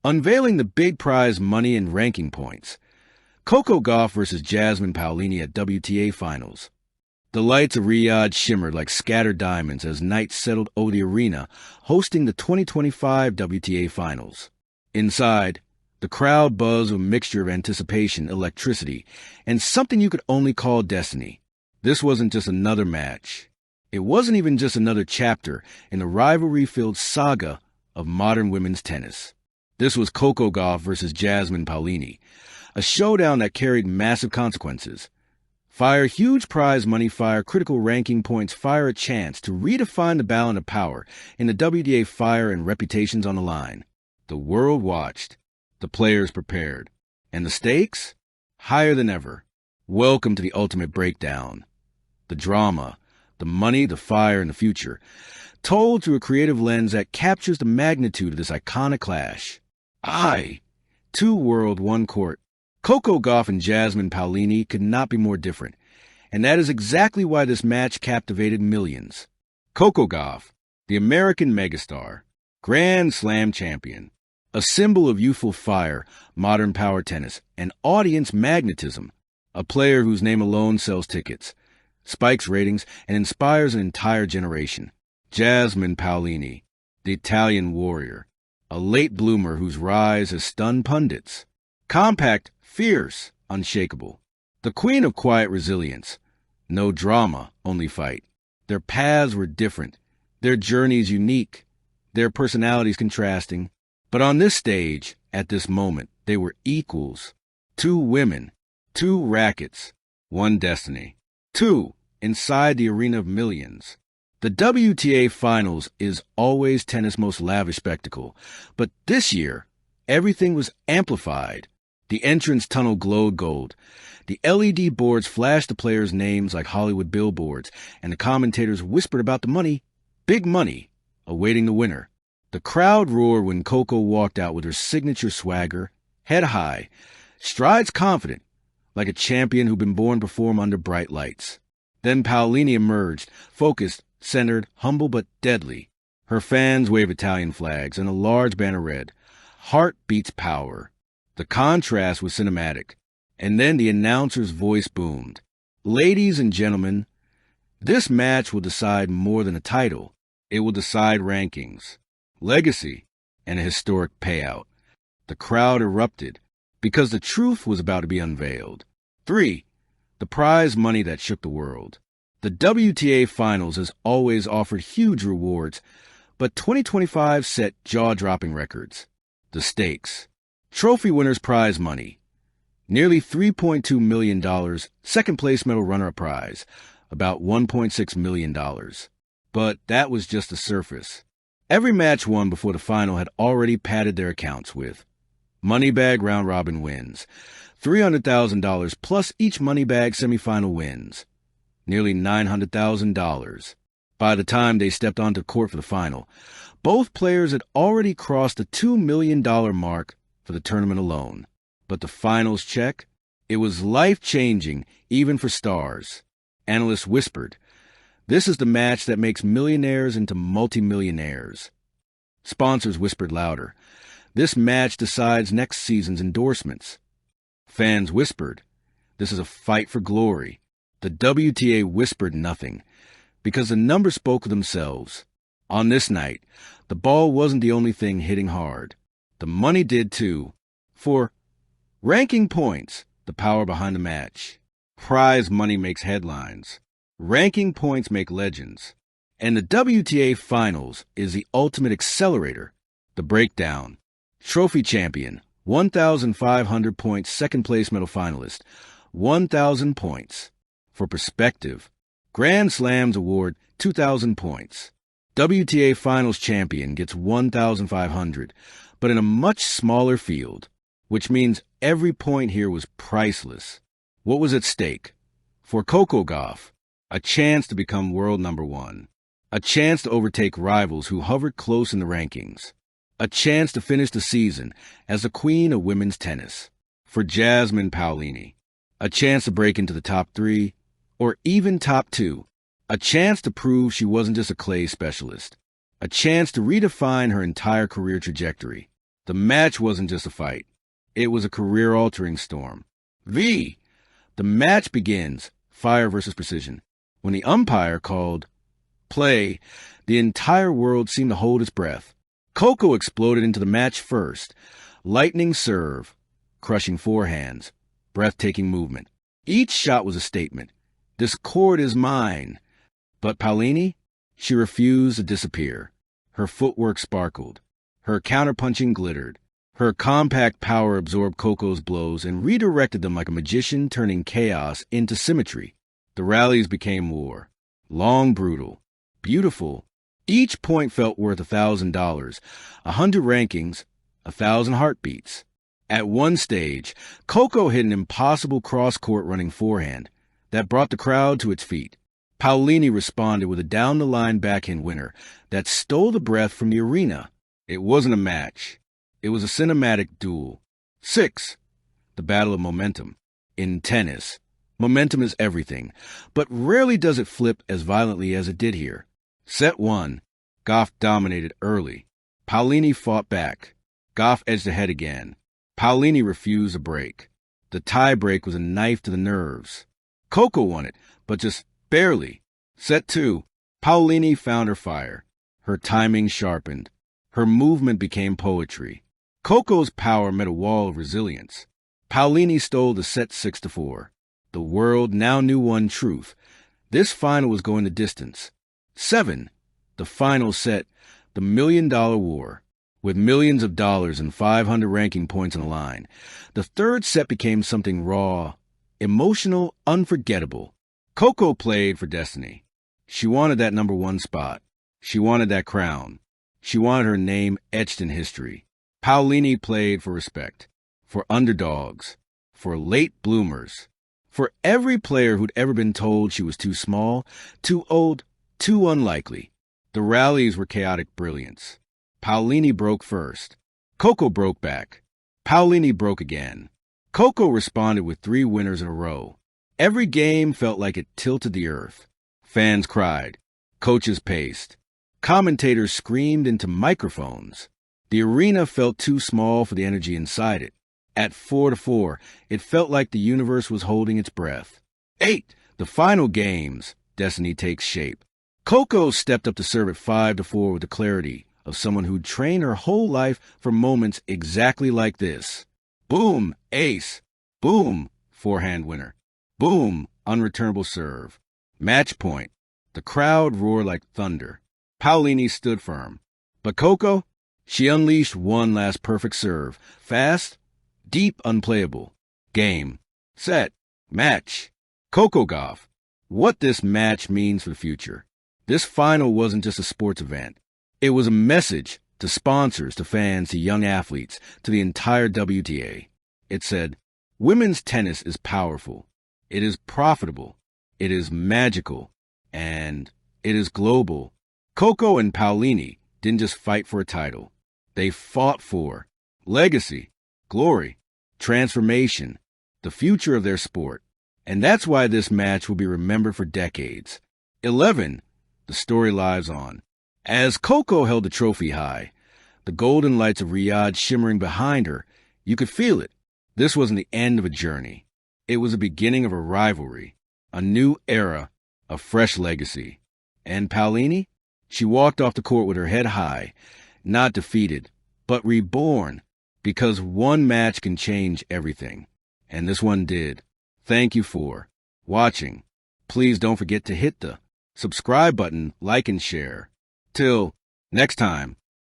Unveiling the big prize money and ranking points. Coco Gauff versus Jasmine Paolini at WTA Finals. The lights of Riyadh shimmered like scattered diamonds as night settled over the arena, hosting the 2025 WTA Finals. Inside, the crowd buzzed with a mixture of anticipation, electricity, and something you could only call destiny. This wasn't just another match. It wasn't even just another chapter in the rivalry-filled saga of modern women's tennis. This was Coco Gauff versus Jasmine Paolini, a showdown that carried massive consequences. Fire huge prize money, fire critical ranking points, fire a chance to redefine the balance of power in the WTA, fire and reputations on the line. The world watched, the players prepared, and the stakes? Higher than ever. Welcome to the ultimate breakdown. The drama, the money, the fire, and the future, told through a creative lens that captures the magnitude of this iconic clash. Two world, one court. Coco Gauff and Jasmine Paolini could not be more different, and that is exactly why this match captivated millions. Coco Gauff, the American megastar, Grand Slam champion, a symbol of youthful fire, modern power tennis, and audience magnetism, a player whose name alone sells tickets, spikes ratings, and inspires an entire generation. Jasmine Paolini, the Italian warrior, a late bloomer whose rise has stunned pundits. Compact, fierce, unshakable. The queen of quiet resilience. No drama, only fight. Their paths were different, their journeys unique, their personalities contrasting. But on this stage, at this moment, they were equals. Two women, two rackets, one destiny. Two, inside the arena of millions. The WTA Finals is always tennis' most lavish spectacle, but this year, everything was amplified. The entrance tunnel glowed gold. The LED boards flashed the players' names like Hollywood billboards, and the commentators whispered about the money, big money, awaiting the winner. The crowd roared when Coco walked out with her signature swagger, head high, strides confident, like a champion who'd been born to perform under bright lights. Then Paolini emerged, focused, centered, humble but deadly. Her fans wave Italian flags, and a large banner read, "Heart beats power." The contrast was cinematic, and then the announcer's voice boomed. Ladies and gentlemen, this match will decide more than a title. It will decide rankings, legacy, and a historic payout. The crowd erupted, because the truth was about to be unveiled. 3. The prize money that shook the world. The WTA Finals has always offered huge rewards, but 2025 set jaw-dropping records. The stakes. Trophy winners' prize money. Nearly $3.2 million, second-place medal runner-up prize, about $1.6 million. But that was just the surface. Every match won before the final had already padded their accounts with Moneybag round-robin wins, $300,000 plus each Moneybag semifinal wins, nearly $900,000. By the time they stepped onto court for the final, both players had already crossed the $2 million mark for the tournament alone. But the finals check? It was life-changing, even for stars. Analysts whispered, "This is the match that makes millionaires into multimillionaires." Sponsors whispered louder, "This match decides next season's endorsements." Fans whispered, "This is a fight for glory." The WTA whispered nothing, because the numbers spoke for themselves. On this night, the ball wasn't the only thing hitting hard. The money did too. For ranking points, the power behind the match. Prize money makes headlines. Ranking points make legends. And the WTA Finals is the ultimate accelerator. The breakdown. Trophy champion, 1,500 points, second-place medal finalist, 1,000 points. For perspective, Grand Slams award 2,000 points. WTA Finals champion gets 1,500, but in a much smaller field, which means every point here was priceless. What was at stake? For Coco Gauff, a chance to become world number one, a chance to overtake rivals who hovered close in the rankings, a chance to finish the season as the queen of women's tennis. For Jasmine Paolini, a chance to break into the top 3, or even top 2, a chance to prove she wasn't just a clay specialist, a chance to redefine her entire career trajectory. The match wasn't just a fight. It was a career-altering storm. The match begins, fire versus precision. When the umpire called play, the entire world seemed to hold its breath. Coco exploded into the match first. Lightning serve, crushing forehands, breathtaking movement. Each shot was a statement. This court is mine. But Paolini? She refused to disappear. Her footwork sparkled. Her counterpunching glittered. Her compact power absorbed Coco's blows and redirected them like a magician turning chaos into symmetry. The rallies became war. Long, brutal, beautiful. Each point felt worth $1,000, 100 rankings, 1,000 heartbeats. At one stage, Coco hit an impossible cross-court running forehand that brought the crowd to its feet. Paolini responded with a down-the-line backhand winner that stole the breath from the arena. It wasn't a match. It was a cinematic duel. 6. The battle of momentum. In tennis, momentum is everything, but rarely does it flip as violently as it did here. Set 1. Gauff dominated early. Paolini fought back. Gauff edged ahead again. Paolini refused a break. The tie-break was a knife to the nerves. Coco won it, but just barely. Set 2. Paolini found her fire. Her timing sharpened. Her movement became poetry. Coco's power met a wall of resilience. Paolini stole the set 6-4. The world now knew one truth. This final was going the distance. 7. The final set, the $1 million war. With millions of dollars and 500 ranking points on the line, the third set became something raw, emotional, unforgettable. Coco played for destiny. She wanted that number 1 spot. She wanted that crown. She wanted her name etched in history. Paolini played for respect, for underdogs, for late bloomers, for every player who'd ever been told she was too small, too old, too unlikely. The rallies were chaotic brilliance. Paolini broke first. Coco broke back. Paolini broke again. Coco responded with 3 winners in a row. Every game felt like it tilted the earth. Fans cried. Coaches paced. Commentators screamed into microphones. The arena felt too small for the energy inside it. At 4-4, it felt like the universe was holding its breath. 8. The final games. Destiny takes shape. Coco stepped up to serve at 5-4 with the clarity of someone who'd trained her whole life for moments exactly like this. Boom, ace. Boom, forehand winner. Boom, unreturnable serve. Match point. The crowd roared like thunder. Paolini stood firm. But Coco? She unleashed one last perfect serve. Fast, deep, unplayable. Game. Set. Match. Coco Gauff. What this match means for the future. This final wasn't just a sports event. It was a message to sponsors, to fans, to young athletes, to the entire WTA. It said, women's tennis is powerful. It is profitable. It is magical. And it is global. Coco and Paolini didn't just fight for a title. They fought for legacy, glory, transformation, the future of their sport. And that's why this match will be remembered for decades. 11. The story lives on. As Coco held the trophy high, the golden lights of Riyadh shimmering behind her, you could feel it. This wasn't the end of a journey. It was the beginning of a rivalry, a new era, a fresh legacy. And Paolini? She walked off the court with her head high, not defeated, but reborn, because one match can change everything. And this one did. Thank you for watching. Please don't forget to hit the subscribe button, like and share. Till next time.